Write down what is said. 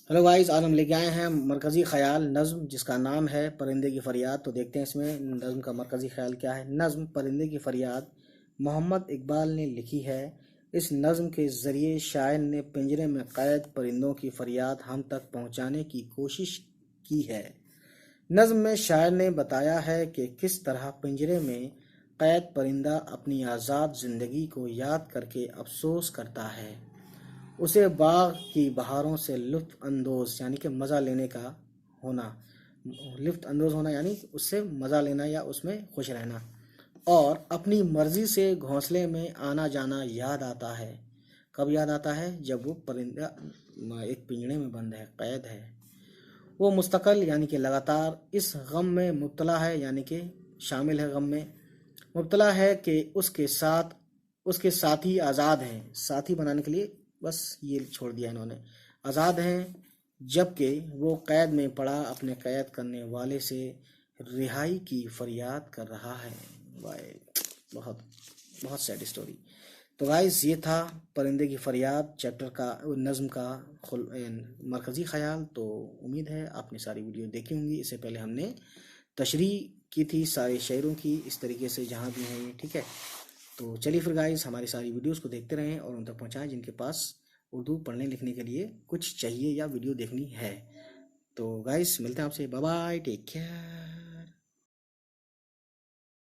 Hello guys, आज हम लेके आए हैं मरकज़ी ख़याल नज़्म जिसका नाम है परिंदे की फ़रियाद। तो देखते हैं इसमें नज़्म का मरकज़ी ख़याल क्या है। नज़्म परिंदे की फ़रियाद मोहम्मद इकबाल ने लिखी है। इस नज़्म के ज़रिए शायर ने पिंजरे में क़ैद परिंदों की फ़रियाद हम तक पहुँचाने की कोशिश की है। नज़्म में शायर ने बताया है कि किस तरह पिंजरे में क़ैद परिंदा अपनी आज़ाद ज़िंदगी को याद करके अफ़सोस करता है। उसे बाग की बहारों से लुत्फ़ अंदोज़ यानी कि मज़ा लेने का होना, लुत्फ़ अंदोज़ होना यानी उससे मज़ा लेना या उसमें खुश रहना, और अपनी मर्ज़ी से घोंसले में आना जाना याद आता है। कब याद आता है? जब वो परिंदा एक पिंजरे में बंद है, कैद है। वो मुस्तकिल यानी कि लगातार इस गम में मुब्तला है, यानी कि शामिल है गम में, मुब्तला है कि उसके साथी आज़ाद हैं। साथी बनाने के लिए बस ये छोड़ दिया इन्होंने, आज़ाद हैं, जबकि वो कैद में पड़ा अपने कैद करने वाले से रिहाई की फरियाद कर रहा है। वाह, बहुत बहुत सैड स्टोरी। तो गाइस, ये था परिंदे की फरियाद चैप्टर का, नज़्म का मरकज़ी ख़याल। तो उम्मीद है आपने सारी वीडियो देखी होंगी। इससे पहले हमने तशरीह की थी सारे शेयरों की, इस तरीके से जहाँ भी हैं ये, ठीक है। तो चलिए फिर गाइस, हमारी सारी वीडियोस को देखते रहें और उन तक पहुँचाएँ जिनके पास उर्दू पढ़ने लिखने के लिए कुछ चाहिए या वीडियो देखनी है। तो गाइस, मिलते हैं आपसे। Bye bye, take care.